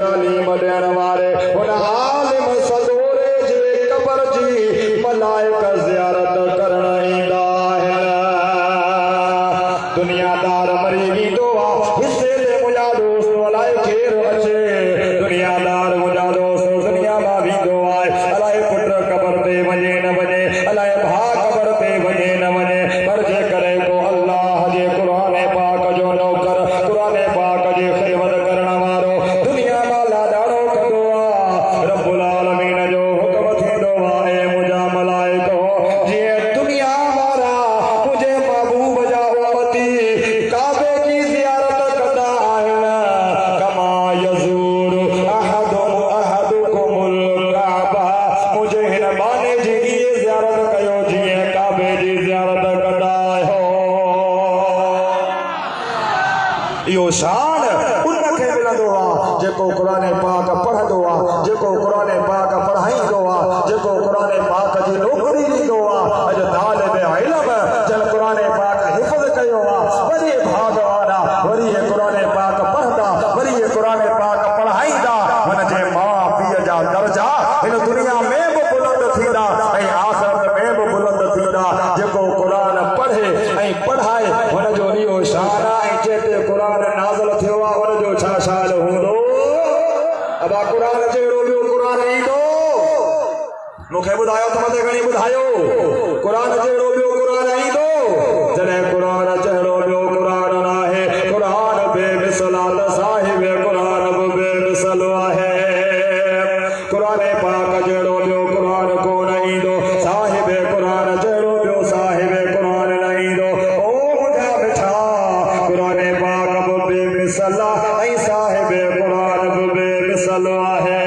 तालीम देण वारे उन आलिम सदोरे जे कबर जी मलाइका ज़ियारत करण ईंदा आहिनि। दुनियादार मरी वेंदो आहे हिसे ते मुंहिंजा दोस्त अलाए केरु अचे। दुनियादार मुंहिंजा दोस्त दुनिया मां वेंदो आहे अलाए पुट कबर ते वञे न वञे, अलाए भाउ कबर ते वञे न वञे, पर जेकॾहिं को अल्लाह जे क़ुरान पाक जो नौकर, क़ुरान पाक जी ख़िदमत करण वारो दुनिया मां लाॾाणो कंदो आहे, रब्बुल आलमीन जो हुक्म थींदो आहे मुंहिंजा मलाइको जीअं दुनिया वारा मुंहिंजे महबूब जा उम्मती काबे जी ज़ियारत कंदा आहिनि, कमा यज़ूरु अहदुकुमुल काबा, मुंहिंजे हिन माने जी इहे ज़ियारत कयो जीअं काबे जी ज़ियारत कंदा आहियो। इहो शान उनखे मिलंदो आहे जेको क़ुरान पाक पढ़ंदो आहे, जेको क़ुरान पाक पढ़ाईंदो आहे, जेको क़ुरान पाक जी नौकरी ॾींदो आहे। अॼु तालिब इल्म जन क़ुरान पाक हिफ़्ज़ कयो आहे, वरी भागवान वरी हे क़ुरान पाक पढ़ंदा, वरी हे क़ुरान पाक पढ़ाईंदा, हुनजे माउ पीउ जा दर्जा हिन दुनिया में बि बुलंद थींदा ऐं आख़िरत में बि बुलंद थींदा। जेको क़ुरान पढ़े ऐं पढ़ाए हुनजो इहो शान आहे। ऐं जिते क़ुरान नाज़िल थियो आहे हुनजो छा शान हूंदो? अबा क़ुरान जहिड़ो ॿियो क़ुरान ईंदो? मूंखे ॿुधायो त मथे घणी ॿुधायो। क़ुरान जहिड़ो ॿियो क़ुरान ईंदो? जॾहिं क़ुरान जहिड़ो ॿियो क़ुरान न आहे। क़ुरान बेमिसल आहे त साहिब क़ुरान बि बेमिसल आहे। क़ुरान पाक जहिड़ो ॿियो क़ुरान कोन ईंदो, साहिब क़ुरान जहिड़ो ॿियो साहिब क़ुरान न ईंदो। ओ मुंहिंजा मिठा, क़ुरान पाक बि बेमिसल आहे ऐं साहिब क़ुरान बि बेमिसल आहे।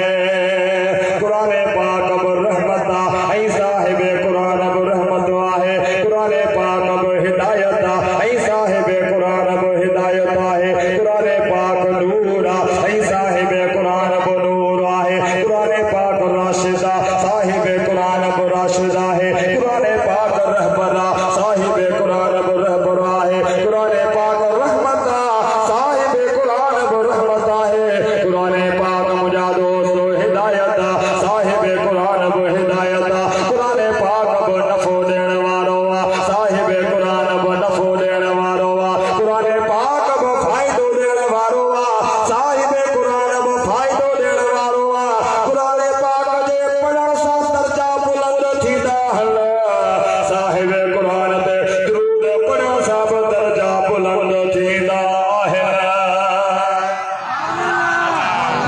क़ुरान पाक बि रहमत आहे ऐं साहिब क़ुरान बि रहमत आहे। क़ुरान पाक बि हिदायत आहे ऐं साहिब क़ुरान बि हिदायत आहे। क़ुरान पाक नूर आहे ऐं साहिब क़ुरान बि नूर आहे। क़ुरान पाक राशिद आहे, साहिब क़ुरान बि राशिद आहे। क़ुरान पाक रहबर आहे, साहिब क़ुरान बि रहबर आहे। क़ुरान पाक रहमत आहे, साहिब क़ुरान बि रहमत आहे। क़ुरान पाक मुंहिंजा दोस्त हिदायत आहे, साहिब क़ुरान बि हिदायत आहे। क़ुरान पाक बि नफ़ो ॾियण वारो आहे, साहिब क़ुरान बि नफ़ो ॾियण वारो आहे। क़ुरान पाक बि फ़ाइदो ॾियण वारो आहे, साहिब क़ुरान बि फ़ाइदो ॾियण वारो आहे। क़ुरान पाक जे पढ़ण सां दर्जा बुलंद थींदा आहिनि, साहिब क़ुरान ते दुरूद पढ़ण सां बि दर्जा बुलंद थींदा आहिनि।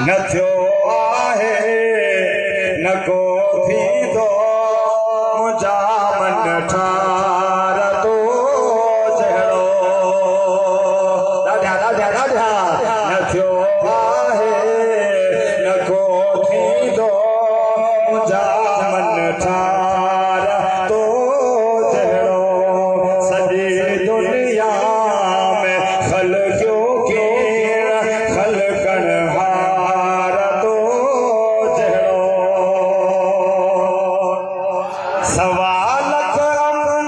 न थियो आहे न को थींदो मुंहिंजा मन ठार तो जहिड़ो, ॾाढा ॾाढा ॾाढा न थियो आहे न को थींदो मुंहिंजा मन ठार तो जहिड़ो। सॼी दुनिया में ख़लक़ियो कीअं ख़लक़ण हार तो जहिड़ो। सवा लख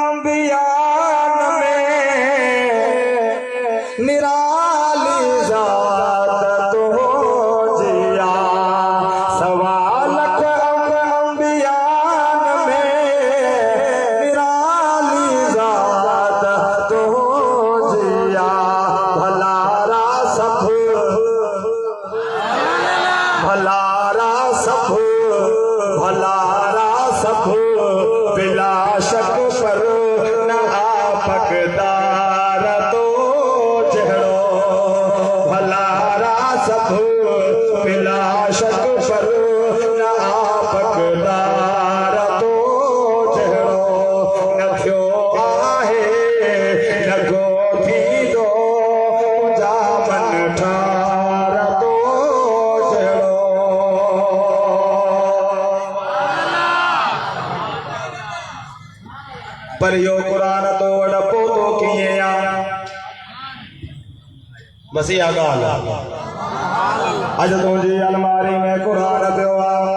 अंबियान में निराली ज़ात तो जिया। सवा लख अंबियान में निराली ज़ात तो जिया। भलारा सब भलारा सब भलारा सब बिला शक पर न आपकदार तो जहिड़ो। भलारा सब बिला शक पर न आपकदार तो जहिड़ो। न थियो आहे न को थींदो मुंहिंजा मन ठार तो जहिड़ो। पर इहो क़ुरान तो वॾो पोतो कीअं आहे? बस इहा ॻाल्हि आहे। अॼु तुंहिंजी अलमारी में क़ुरान पियो आहे,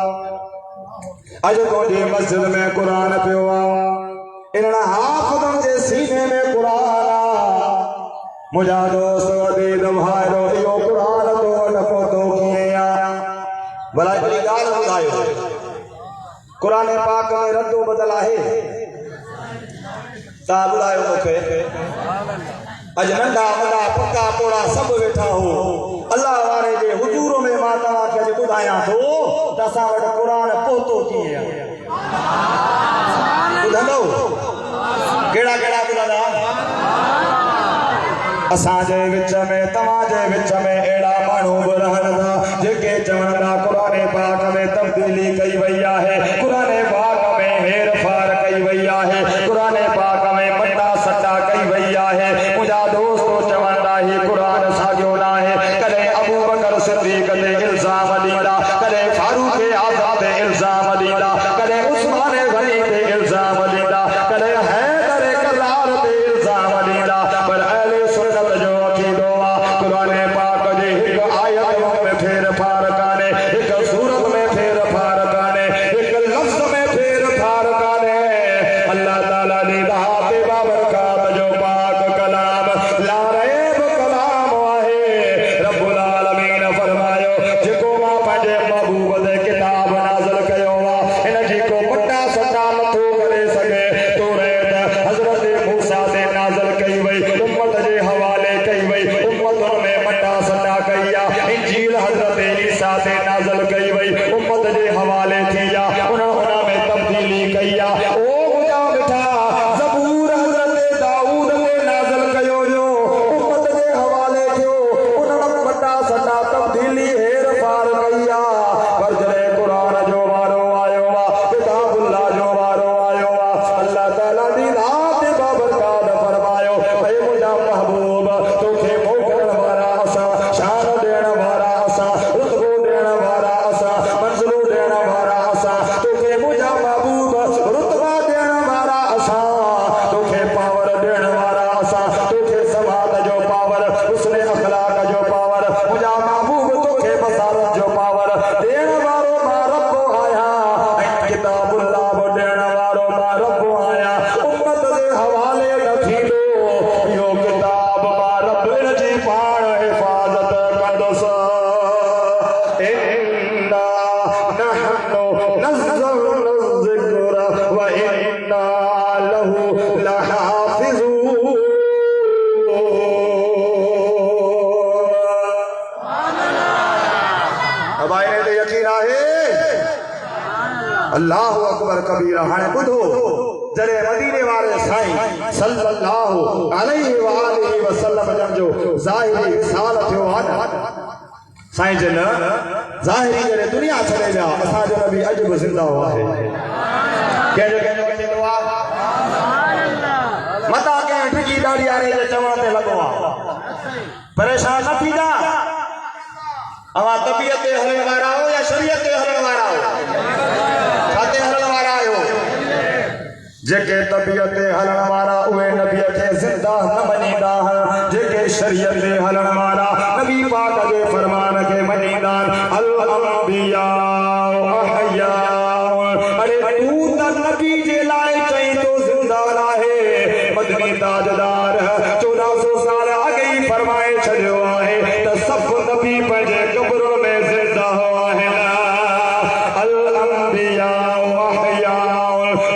अॼु तुंहिंजी मस्जिद में क़ुरान पियो आहे, इन्हनि हाफ़िज़नि जे सीने में क़ुरान आहे। मुंहिंजा दोस्त अदीद भाइरो इहो क़ुरान तो वॾो पोतो कीअं आहे? भला हिकिड़ी ॻाल्हि ॿुधायो क़ुरान पाक में रद्दो बदल आहे तव्हां ॿुधायो मूंखे अॼु नंढा वॾा पका पोड़ा सभु वेठा हो अल्लाह वारे जे हुजूर में मां तव्हांखे अॼु ॿुधायां थो त असां वटि क़ुरान पहुतो कीअं आहे ॿुधंदो कहिड़ा कहिड़ा ॿुधंदा असांजे विच में तव्हांजे विच में अहिड़ा माण्हू बि रहनि था जेके चवनि था क़ुरान पाक में तब्दीली कई वई आहे क़ुरान पाक में हेर फार कई वई आहे क़ुरान पाक में मटा सटा कई वई आहे मुंहिंजा दोस्तो चवनि था ही क़ुरान साॻियो न आहे कॾहिं अबू बकर सिद्दीक़ ते इल्ज़ाम ॾींदा कॾहिं फारूक आज़म ते इल्ज़ाम ॾींदा कॾहिं उस्मान गनी ते इल्ज़ाम ॾींदा कॾहिं हैदर करार ते इल्ज़ाम ॾींदा पर अहले सुन्नत जो अक़ीदो आहे क़ुरान पाक जे हिकु आयत में फेर फार कान्हे हिकु सूरत में फेर फार कान्हे हिकु लफ़्ज़ में फेर फार कान्हे अल्लाह ताला जी ज़ात बाबरकात जो पाक कलाम ला रैब कलाम आहे रब्बुल आलमीन फरमायो जेको मां पंहिंजे महबूब ते किताब नाज़िल कयो आहे हिन जी को मटा सटा नथो करे सघे तौरात हज़रत मूसा ते नाज़िल कई वई उम्मत जे हवाले कई वई उम्मतुनि में मटा सटा कई आहे इंजील हज़रत ईसा ते नाज़िल कई वई उम्मत जे हवाले थी आहे उन में तब्दीली कई आहे ओ मुंहिंजा मिठा ज़बूर हज़रत दाऊद ते नाज़िल कयो वियो उम्मत जे हवाले थियो उन मटा सटा तब्दीली हेर फार कई आहे पर जॾहिं क़ुरान जो वारो आयो आहे किताबुल्लाह जो वारो आयो आहे अल्लाह ताला जी ज़ात बाबरकात फरमायो ऐ मुंहिंजा महबूब तोखे मोकिलण वारा असां शान ॾियण वारा असां रुतबो ॾियण वारा असां मंज़िलूं ॾियण वारा असां तोखे मुंहिंजा महबूब रुतबा ॾियण वारा असां तोखे पावर ॾियण वारा असां तोखे समाज जो पावर हुस्न अखलाक जो पावर मुंहिंजा महबूब तोखे बसारत जो पावर ॾियण वारो मां रब आहियां ऐं किताबुल्लाह बि ॾियण वारो मां रब आहियां उम्मत जे हवाले न थींदो इहो किताब मां रब इन जी पाण हिफ़ाज़त कंदुसि इन्ना नहनु नज़्ज़लना ज़िक्र व इन्ना लहू लहाफ़िज़ून अब आइने ते यकीन आहे अल्लाहु अकबर कबीरा हाणे ॿुधो जॾहिं मदीने वारे साईं सल्लल्लाहु अलैहि व आलिहि वसल्लम जो ज़ाहिरी विसाल थियो आहे साईं जन ज़ाहिरी जॾहिं दुनिया छॾे विया असांजो नबी अॼु बि ज़िंदा आहे कंहिंजो कंहिंजो आहे मता कंहिं ठगी ॾाढी वारे जे चवण ते लॻो आहे परेशान न थींदा अवां तबियत ते हलण वारा हो या शरीयत ते हलण वारा हो छाते हलण वारा आहियो जेके तबियत ते हलण वारा उहे नबीअ खे ज़िंदा न मञींदा जेके शरीयत ते हलण वारा नबी पाक जे फरमान खे मञींदा अल अंबिया अहया अरे तू त नबी जे लाइ चई तो ज़िंदा आहे मदनी ताजदार 1400 साल अॻे ई फरमाए छॾियो आहे त सभु नबी पंहिंजे क़ब्र में ज़िंदा आहिनि अल अंबिया अहया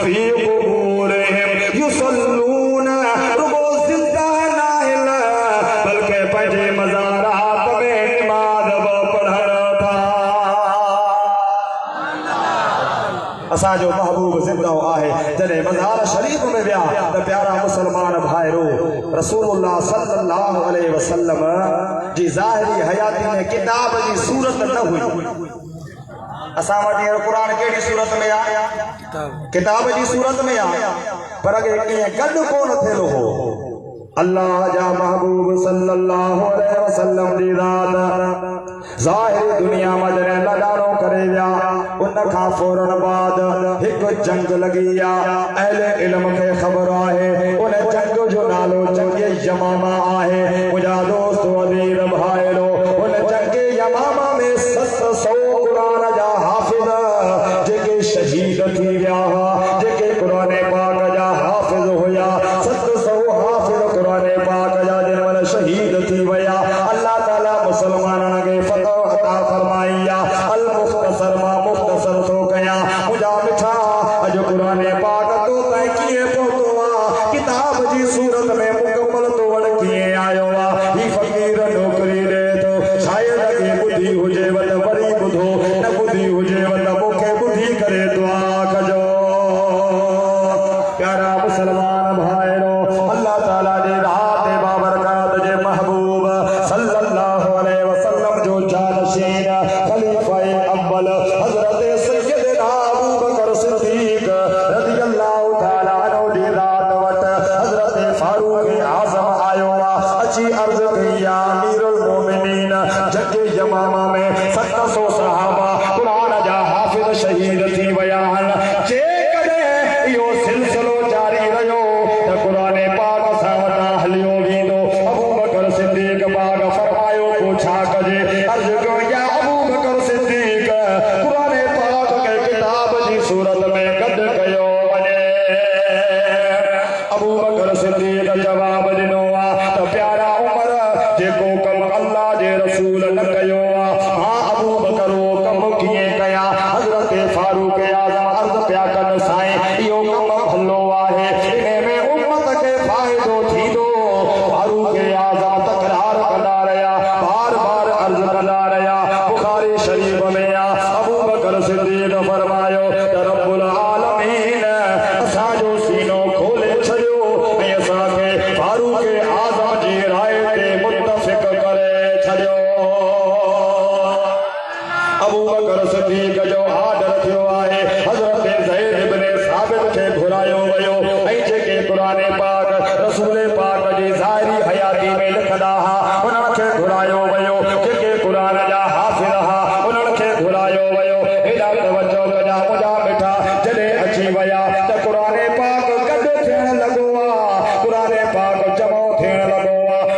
फी क़ुबूरिहिम युसल्लून रुगो ज़िंदा न आहिनि बल्कि पंहिंजे मज़ारात में नमाज़ बि पढ़नि था असांजो महबूब ज़िंदा आहे जॾहिं मज़ार शरीफ़ में विया त प्यारा मुसलमान भाइरो रसूलुल्लाह सल्लल्लाहु अलैहि वसल्लम जी ज़ाहिरी हयाती में किताब जी सूरत न हुई असां वटि क़ुरान कहिड़ी सूरत में आहे किताब जी सूरत में आहे पर अॻे कीअं गॾु कोन थियल हो अल्लाह जा महबूब सल्लल्लाहु अलैहि वसल्लम जी ज़ात ज़ाहिरी दुनिया में जॾहिं लॻाड़ो करे विया उन खां फौरन बाद हिकु जंग लॻी आहे अहले इल्म खे ख़बर आहे उन जंग जो नालो जंग यमामा आहे मुंहिंजा दोस्त अज़ीज़ भाइरो उन जंग यमामा में 700 क़ुरान जा हाफ़िज़ जेके शहीद थी विया जेके क़ुरान पाक जा हाफ़िज़ हुया 700 हाफ़िज़ क़ुरान पाक जा जिन महिल शहीद थी विया अल्लाह ताला मुसलमाननि खे फतह अता फरमाई आहे अल त वरी ॿुधो न ॿुधी हुजेव त मूंखे ॿुधी करे दुआ कजो। प्यारा मुसलमान भाइरो अल्लाह ताला जे राह ते बाबरकात जे महबूब सल्लल्लाहु अलैहि वसल्लम जो जानशीन खलीफा अव्वल हजरत सैयदना अबू बकर सिद्दीक रज़ियल्लाहु ताला अन्हु जी रात वट हजरत फारूक आज़म आयो अची अर्ज कई या अमीरुल मोमिनीन जंग यमामा में 700 सहाबा कुरान जा हाफिज शहीद थी विया आहिनि। जेकॾहिं इहो सिलसिलो जारी रहियो त क़ुरान पाक सां वटां हलियो वेंदो। अबू बकर सिद्दीक बाग फरमायो को छा कजे? अर्ज कयो या अबू बकर सिद्दीक क़ुरान पाक खे किताब जी सूरत में गॾु कयो वञे। अबू बकर सिद्दीक जवाब ॾिनो त प्यारा उमर जेको कमु अल्लाह जे रसूल न कयो हाँ अबू बकर वो कमु कीअं कया? हज़रत फारूक आज़म अर्ज़ पिया कनि साईं इहो कमु भलो आहे, इन में उम्मत खे फ़ाइदो थींदो। फारूक आज़म तकरार कंदा रहिया, बार बार अर्ज़ कंदा रहिया। बुखारी शरीफ़ में अबू बकर सिद्दीक फरमायो त रब्बुल आलमीन असांजो सीनो खोले छॾियो ऐं असांखे फारूक आज़म जी राय ते मुत्तफ़िक़ करे छॾियो। अबू बकर सिद्दीक जो आर्डर थियो आहे। हज़रत ज़ैद इब्न साबित खे घुरायो वियो ऐं जेके क़ुरान पाक रसूल पाक जी ज़ाहिरी हयाती में लिखंदा हुआ उन्हनि खे घुरायो वियो। जेके क़ुरान जा हाफ़िज़ हुआ उन्हनि खे घुरायो वियो। हेॾा तवजो कजा मुंहिंजा मिठा जॾहिं अची विया त क़ुरान पाक गॾु थियण लॻो क़ुरान पाक जमो थियण लॻो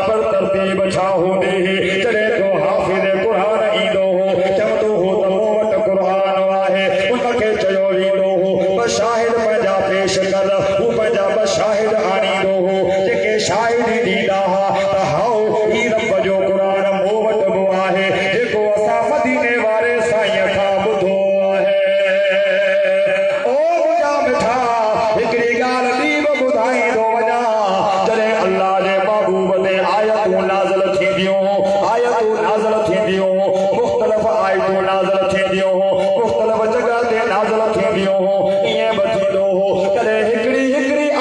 पर तरतीब छा हूंदी हुई? जॾहिं को हाफ़िज़ क़ुरान ईंदो हो चवंदो हो त मूं वटि क़ुरान आहे, उनखे चयो वेंदो हो ॿ शाहिद पंहिंजा पेश कर। हू पंहिंजा ॿ शाहिद आणींदो हो। जेके शाहिद ॾींदा हुआ त हाओ ही रब जो क़ुरान मूं वटि बि आहे जेको असां मदीने वारे साईं खां ॿुधो आहे। ओ मुंहिंजा मिठा हिकिड़ी ॻाल्हि ॿी बि ॿुधाईंदो वञा। जॾहिं अल्लाह जे महबूब ते आयतूं नाज़िल थींदियूं मुख़्तलिफ़ आयतूं नाज़िल थींदियूं मुख़्तलिफ़ जॻह ते नाज़िल थींदियूं ईअं बि थींदो हो कॾहिं हिकिड़ी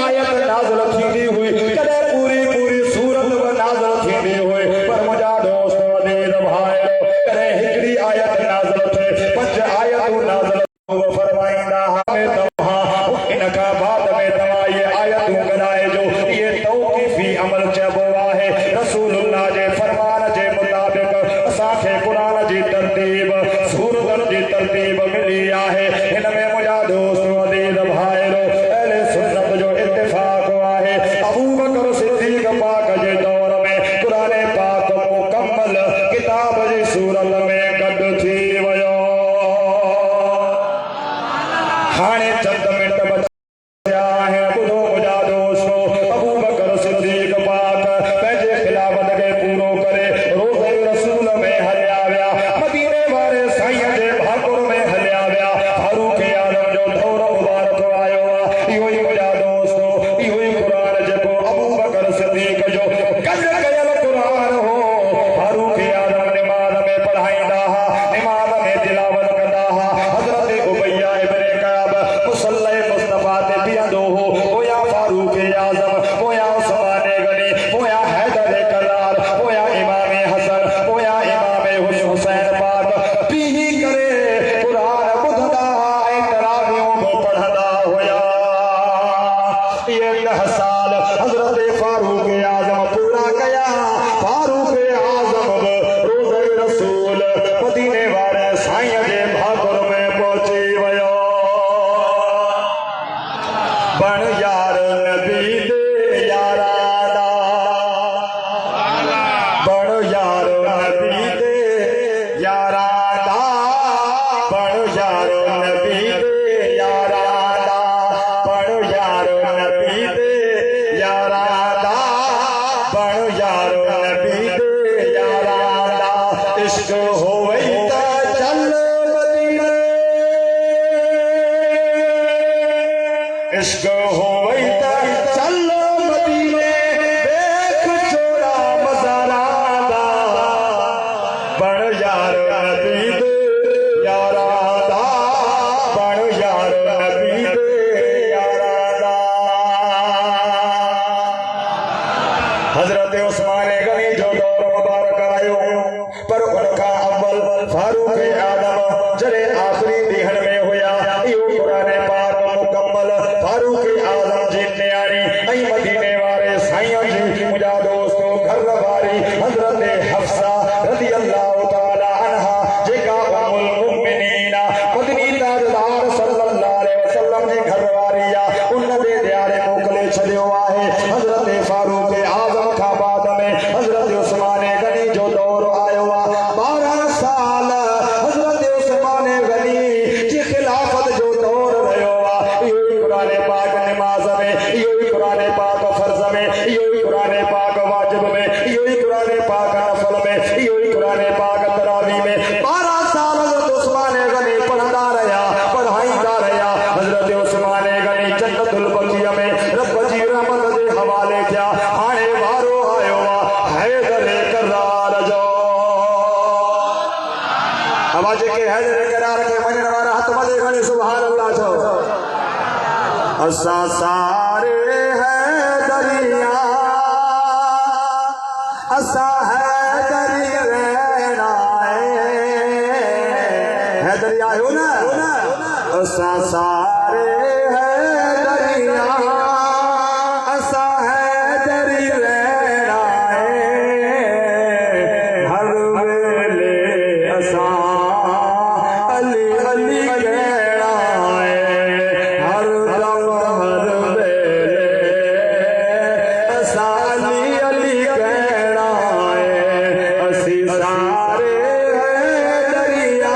आयत नाज़िल थींदी हुई, कॾहिं पूरी सूरत बि नाज़िल थींदी हुई। पर मुंहिंजा दोस्त अज़ीज़ भाइरो कॾहिं हिकिड़ी आयत नाज़िल थिए 5 आयतूं नाज़िल फरमाईंदा इन खां बाद में तव्हां इहे आयतूं ॻणाइजो। इहे तौक़ीफ़ी अमल चइबो आहे। रसूलुल्लाह जे फरमान जे मुताबिक़ असांखे क़ुरान जी तरतीब सूरतनि जी तरतीब मिली आहे। हिन में मुंहिंजा दोस्त अज़ीज़ भाइरो अहले सुन्नत जो इत्तिफ़ाक़ आहे। अबू बकर सिद्दीक पाक जे दौर में क़ुरान पाक मुकम्मल किताब जी सूरत में गॾु थी वियो। हाणे चंद मिंट बचिया आहिनि। ॿुधो मुंहिंजा दोस्तो अबू बकर सिद्दीक पाक पंहिंजे खिलाफ़त खे पूरो करे रोज़े रसूल में हलिया विया, मदीने वारे साईं जे भाकुर में हलिया विया। फारूक आज़म जो दौर मुबारक आयो इहो ई मुंहिंजा दोस्तो इहो ई क़ुरान जेको अबू बकर सिद्दीक जो गॾु कयल क़ुरान हो। फारूक आज़म निमाज़ में पढ़ाईंदा हुआ, निमाज़ में तिलावत कंदा हुआ। हज़रत उबैया इब्न कअब मुसल्ले मुस्तफ़ा ते बीहंदो हो। पोयां फारूक आज़म, पोयां उस्मान गनी, पोयां हैदर करार, पोयां इमाम हसन, पोयां इमाम हुसैन पाक बीही करे क़ुरान ॿुधंदा ऐं तरावियूं बि पढ़ंदा हुया। इहे 10 साल हज़रत फारूक आज़म पूरा कया। फारूक आज़म बि रोज़े रसूल मदीने वारे साईं जे भाकुर में पहुची वियो। बण यार नबी दे याराना, बण यार नबी दे याराना, बण यार नबी दे याराना, बण यार नबी दे याराना, बण यार नबी दे याराना। इश्क होवे त चल मदीने, इश्क होवे त चल मदीने, देख छोड़ा मज़ारा दा, बण यार नबी आदम जरे आखिरी दीहन में होया यो कुरान पाक मुकम्मल फारूक आजम जी न्यारी ऐ मदीने वाले साईं जी मुझा दोस्तों घर वारी हजरत हफ्सा रज़ी अल्लाह ताला अन्हा जेका उम्मुल मुमिनीन मदनी ताजदार सल्लल्लाहु अलैहि वसल्लम जी घर वारी आ उन दे दियारे मोकले छडियो आहे हजरत फारूक आजम का बाद में हजरत उस्मान गनी जो दौर आयो आ 12 साल हजरत उस्मान गनी की खिलाफत जो दौर रहो आ यो कुरान पाक नमाज में यो कुरान पाक फर्ज में यो कुरान पाक वाजिब में यो कुरान पाक नफल में यो कुरान पाक तरावी में 12 साल हजरत उस्मान गनी पढ़ता रहा पढ़ाईंदा रहा हजरत उस्मान गनी जन्नतुल बकिया में रब जी रहमत दे हवाले किया हाणे वारो आयो आ हैदर करार जो आवाज के हैदर करार के मनन वाला हाथ मदे गणी सुभान अल्लाह जो असा सारे हैदरिया असा हैदरी रहना हैदरिया हो ना असा सारे हैदरिया असा हैदरी रहना हर वेले असा अली अली कहना हर दम हर वेले असा अली अली कहना असी सारे हैदरिया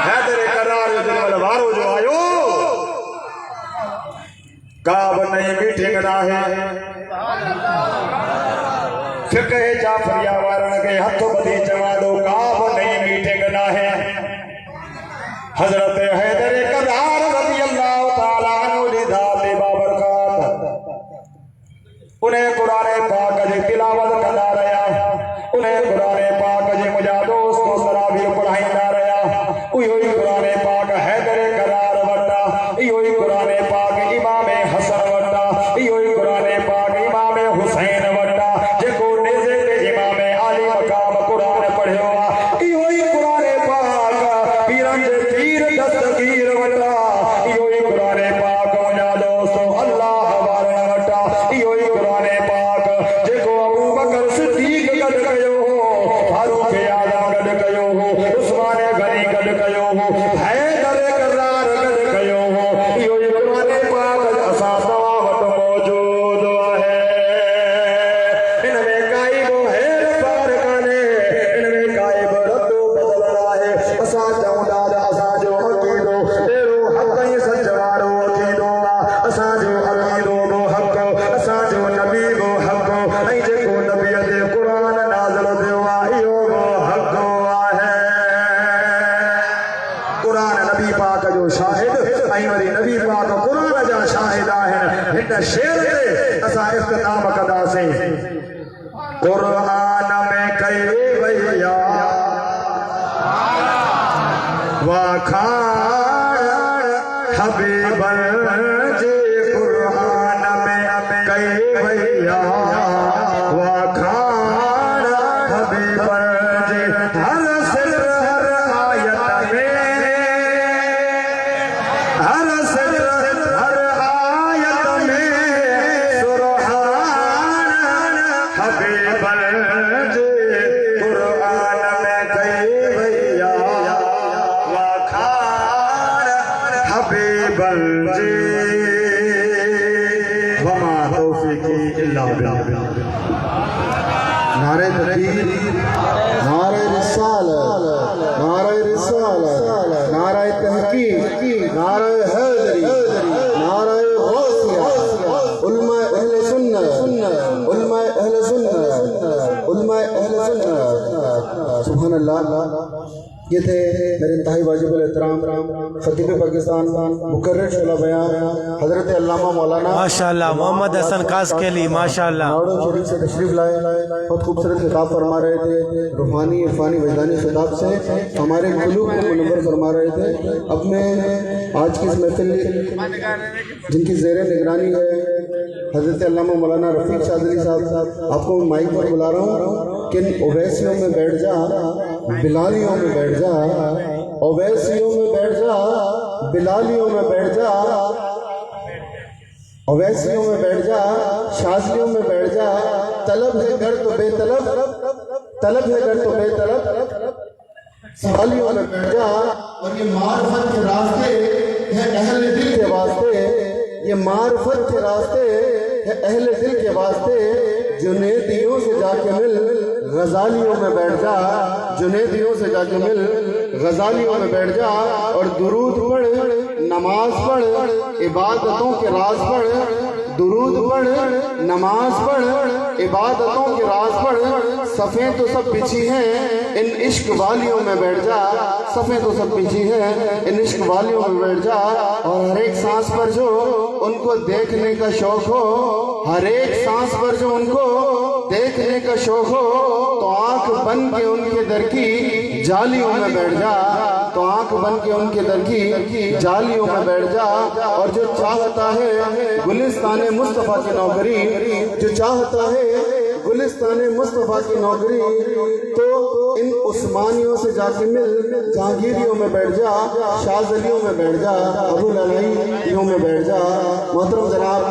हैदर करार जो वारो जो आयो काब नहीं मीटिंग ना है फिक्र जाफरिया वारन के हथ बदी चवा दो काब नहीं मीटिंग ना है हजरत हैदर करार रज़ी अल्लाह ताला अन्हु लिधा ले बाबरकात उन्हें कुरान पाक जी तिलावत कंदा रहा उन्हें कुरान पाक जी मुझा दोस्तों तरावी पढ़ाईंदा रहा उहो कुरान पाक हैदर करार वटा इहो कुरान पाक इमाम हसन वटा इहो कुरान पाक इमाम हुसैन वटा जेको नेज़े ते इमाम आली मकाम कुरान पढ़ियो आ इहो कुरान पाक पीरन जे पीर दस्तगीर वटा इहो कुरान पाक मुझा दोस्तों अल्लाह वारन वटा इहो कुरान पाक जेको अबू बकर सिद्दीक गड कयो हो फारूक आजम गड कयो हो उस्मान गनी गड कयो हो हैदर करार गड कयो हो इहो कुरान पाक असा तवा वट मौजूद है इनमें काई वो हैर पार काने इनमें काई वो रद्दो बदलना है असा चौंदा असा जो अकीदो तेरो हक ही सजवारो अकीदो असा जो अकीदो वो हक असा जो नबी वो हक ऐ जेको नबी दे कुरान नाज़िल थियो आ इहो वो हक है कुरान नबी पाक जो शाहिद ऐं वरी नबी पाक कुरान जा शाहिद आहिनि हिन शेर ते असां इख्तिताम कंदासीं कुरान में कई वैया वाखाण हबीबन जे कुरान में कई वैया वाखाण हबीबन जे हर सिर हर आयत में हर सिर हर आयत में सुरहान हबीबन जे कुरान में कई भैया वाखान हबीबन जे वमा तौफीकी इल्ला बिल्लाह नारे तकबीर नारे रिसालत नारे तहकीक नारे हैदरी नारे गौसिया उलमा अहले सुन्नत उलमा अहले सुन्नत सुभान सुभान अल्लाह। ये थे मेरे इंतहाई वाजिबुल एहतराम खतीब पाकिस्तान मुकर्रर शोला बयान हज़रत अल्लामा मौलाना माशाअल्लाह मोहम्मद हसन कासकेली माशाअल्लाह नावड़ा शरीफ से तशरीफ़ लाए, बहुत खूबसूरत खिताब फरमा रहे थे। रूहानी इरफानी वजदानी खिताब से हमारे कुलूब को मुनव्वर फरमा रहे थे। अब मैं आज की इस महफिल जिनकी ज़ेर निगरानी है हज़रत अल्लामा मौलाना रफ़ीक शाज़ली साहब, आपको मैं माइक पर बुला रहा हूँ कि ओवैसियों में बैठ जा, बिलालियों में बैठ जा, ओवैसियों में बैठ जा, बिलालियों में बैठ जा, ओवैसियों में बैठ जा, शाज़लियों में बैठ जा। तलब है घर तो बेतलब, तलब है घर तो बेतलब, सवालियों में बैठ जा। और ये मार्फत के रास्ते है अहले दिल के वास्ते, ये मार्फत के रास्ते है अहले दिल के वास्ते। जुनैदियों से जाके मिल, गजालियों में बैठ जा, जुनैदियों से जाके मिल, गजालियों में बैठ जा। और दुरूद पढ़, नमाज पढ़, इबादतों के राज पढ़, दुरूद पढ़, नमाज पढ़, इबादतों के राज पढ़। सफ़ें तो सब बिछी हैं इन इश्क वालियों में बैठ जा, सफ़ें तो सब बिछी हैं इन इश्क वालियों में बैठ जा। और हर एक सांस पर जो उनको देखने का शौक हो, हर एक सांस पर जो उनको देखने का शौक हो, तो आंख बन के उनके दर की जालियों में बैठ जा, तो आंख बन के उनके दर की जालियों में बैठ जा। और जो चाहता है गुलिस्तान मुस्तफ़ा की नौकरी, जो चाहता है गुलिस्तान मुस्तफ़ा की नौकरी, तो इन उस्मानियों से जाके मिल, जहांगीरियों में बैठ जा, शाज़लियों में बैठ जा, अबुल अलैहियों में बैठ जा। मोहतरम जनाब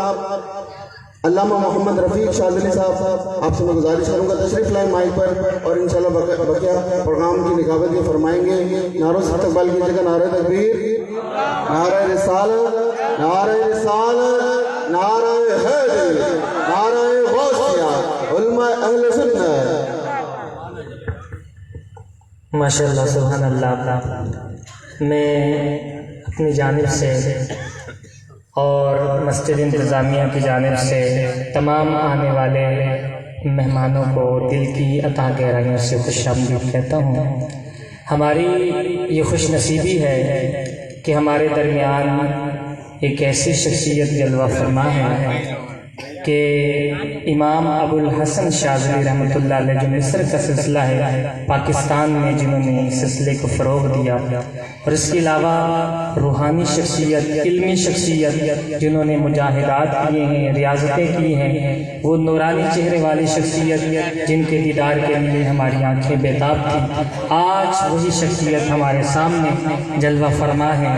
अल्लामा मोहम्मद रफ़ीक शाज़ली साहब, आपसे मैं गुजारिश करूँगा तशरीफ़ लाएं माइक पर और इंशाल्लाह बकिया प्रोग्राम की निकाबत ये फरमाएंगे। नारों से इस्तक़बाल कीजिएगा, नारे तकबीर, नारे रिसालत, नारे रिसालत, नारे हैदर, नारे गौसिया, उलमा अहले सुन्नत। माशाअल्लाह सुभान अल्लाह। मैं अपनी जानिब से और मस्जिद इंतज़ामिया की जानिब से तमाम आने वाले मेहमानों को दिल की अता गहराइयों से खुशामदीद कहता हूँ। हमारी ये खुश नसीबी है कि हमारे दरमियान एक ऐसी शख्सियत जलवा फरमा है कि इमाम अबुल हसन शाज़ली रहमतुल्लाह अलैह, जो मिस्र का सिलसिला है पाकिस्तान में, जिन्होंने इस सिलसिले को फ़रोग़ दिया, और इसके अलावा रूहानी शख्सियत, इल्मी शख्सियत, जिन्होंने मुजाहिदात किए हैं, रियाज़तें की हैं, वो नूरानी चेहरे वाली शख्सियत जिनके दीदार के लिए हमारी आँखें बेताब थी, आज वही शख्सियत हमारे सामने जलवा फरमा है।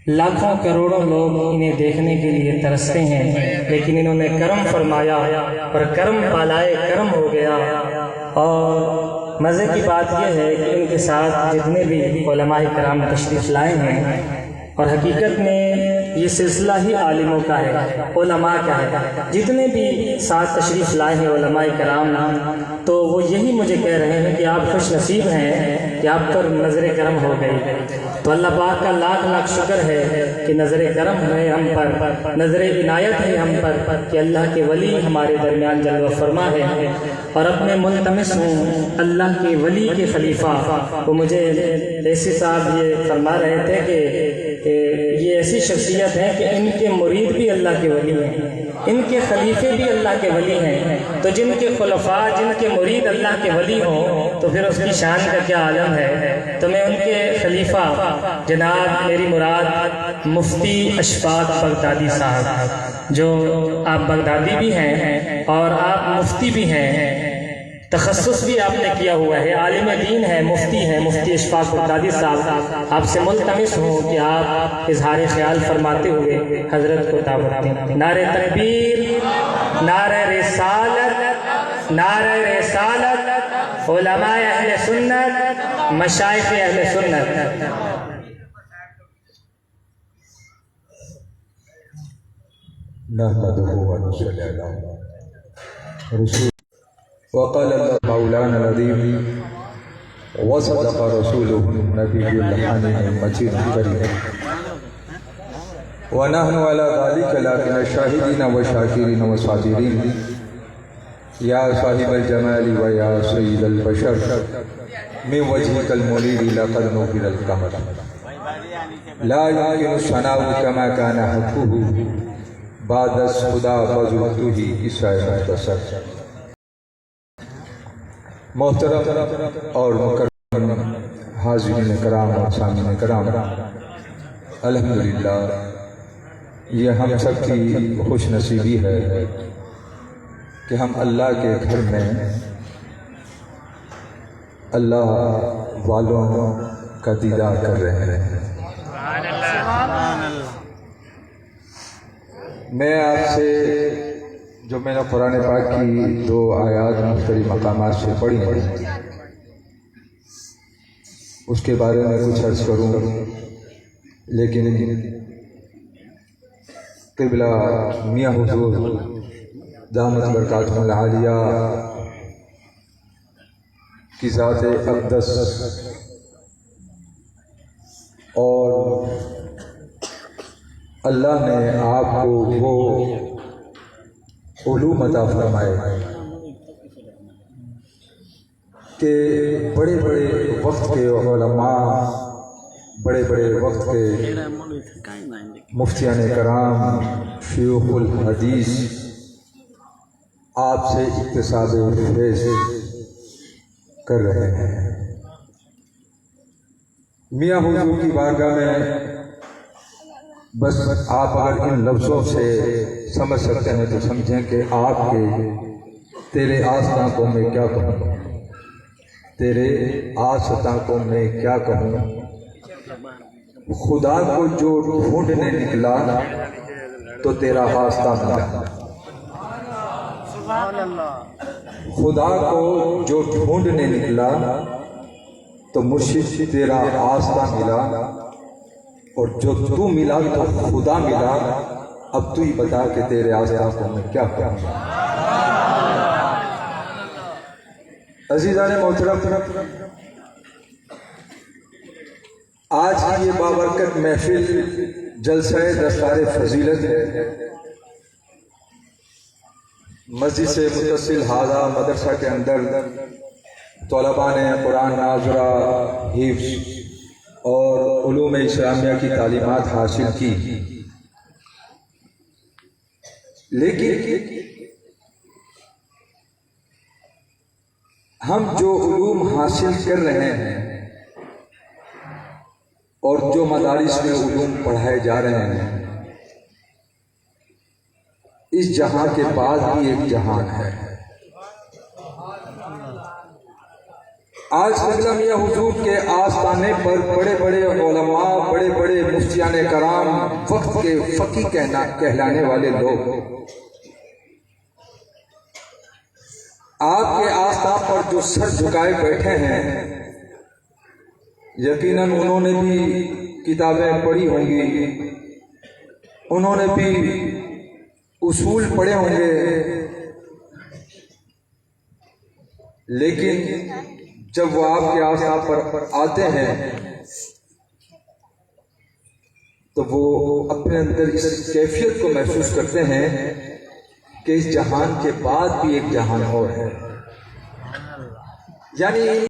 लाखों करोड़ों लोग इन्हें देखने के लिए तरसते हैं, लेकिन इन्होंने करम फरमाया और करम पालाए करम हो गया। और मज़े की बात यह है कि इनके साथ जितने भी उलमाए कराम तशरीफ़ लाए हैं, और हकीकत में ये सिलसिला ही आलिमों का है, उलमा का है। जितने भी साथ तशरीफ़ लाए हैं उलमाए कराम, तो वो यही मुझे कह रहे हैं कि आप खुश नसीब हैं कि आप पर नज़र करम हो गई। तो अल्लाह पाक का लाख लाख शुक्र है कि नज़र करम है हम पर, नज़र इनायत है हम पर कि अल्लाह के वली हमारे दरमियान जलवा फरमा है। और अब मैं मुल्तमिस हूँ अल्लाह के वली के खलीफा। वो मुझे ऐसी साहब ये फरमा रहे थे कि ये ऐसी शख्सियत है कि इनके मुरीद भी अल्लाह के वली हैं, इनके खलीफे भी अल्लाह के वली हैं। तो जिनके खुलफा, जिनके मुरीद अल्लाह के वली हों तो फिर उसकी शान का क्या आलम है। तो मैं उनके खलीफा जनाब मेरी मुराद मुफ्ती अशफाक बगदादी साहब, जो आप बगदादी भी हैं और आप मुफ्ती भी हैं, तखस्सुस भी आपने किया हुआ है, आलिम दीन है, मुफ्ती अशफाक बगदादी साहब, आपसे मुल्तमिस हूँ कि आप इजहार ख्याल फरमाते हुए हजरत को दावत दें। नारे तकबीर, नारे रिसालत, नारे रिसालत, उलमाए अहले सुन्नत, मशाइख अहले सुन्नत। वक़ाल मौलाना नदीम वसदक़ रसूलुहु नबियुल हनीम मजीद करीम व नहनु अला ज़ालिका लमिन शाहिदीन व शाकिरीन व साबिरीन या साहिबल जमाली व या सय्यदल बशर मिन वजहिकल मुनीर लक़द नूरिल क़मर ला युमकिनु सनाउ कमा कान हक़्क़ुहु बादस खुदा फज़ुलतुही इसाए मुख्तसर। मोहतरम और मुकर्रम हाज़िरीन कराम और सामीन कराम, अल्हम्दुलिल्लाह ये हम सब की खुश नसीबी है कि हम अल्लाह के घर में अल्लाह वालों का दीदार कर रहे हैं। मैं आपसे जो मैंने कुरान पाक की 2 आयात मुख्तलिफ मकामात से पढ़ी हैं उसके बारे में कुछ अर्ज़ करूँ, लेकिन क़िबला मियाँ हुज़ूर दामत बरकातुहुल आलिया की ज़ात अक़दस और अल्लाह ने आपको वो उलूम अता फरमाए कि बड़े बड़े वक्त के उलमा, बड़े बड़े वक्त के मुफ्तियान कराम, शयूखुल हदीस आपसे इक्तिसाब फैज़ कर रहे हैं। मियाँ हुज़ूर की बारगाह में बस आप अगर इन लफ्ज़ों से समझ सकते हैं तो समझें कि आपके तेरे आस्था को मैं क्या कहूँ, तेरे आस्था को मैं क्या कहूँ। खुदा को जो ढूंढने निकला तो तेरा आस्था मिला, खुदा को जो ढूंढने निकला तो मुझसे तेरा आस्था मिला, और जो तू मिला तो खुदा मिला। अब तू ही बता कि तेरे आस्था को मैं क्या कहूँ। अज़ीज़ाने मोहतरम, आज की ये बाबरकत महफिल जलसा दस्तार फजीलत है। मस्जिद से मुतसिल हाजा मदरसा के अंदर तलबा ने कुरान नाज़रा, हिफ्ज़ और उलूम इस्लामिया की तालीमात हासिल की, लेकिन हम जो उलूम हासिल कर रहे हैं और जो मदारिस में उलूम पढ़ाए जा रहे हैं, इस जहां के बाद भी एक जहान है। आज क़िबला मियाँ हुज़ूर के आस्थाने पर बड़े बड़े उलमा, बड़े बड़े मुफ्तियान कराम, वक्त के फ़क़ी कहलाने वाले लोग आपके आस्था पर जो सर झुकाए बैठे हैं, यकीनन उन्होंने भी किताबें पढ़ी होंगी, उन्होंने भी उसूल पढ़े होंगे, लेकिन जब वो आपके आस्था पर आते हैं तो वो अपने अंदर इस कैफियत को महसूस करते हैं कि इस जहान के बाद भी एक जहान और है। यानी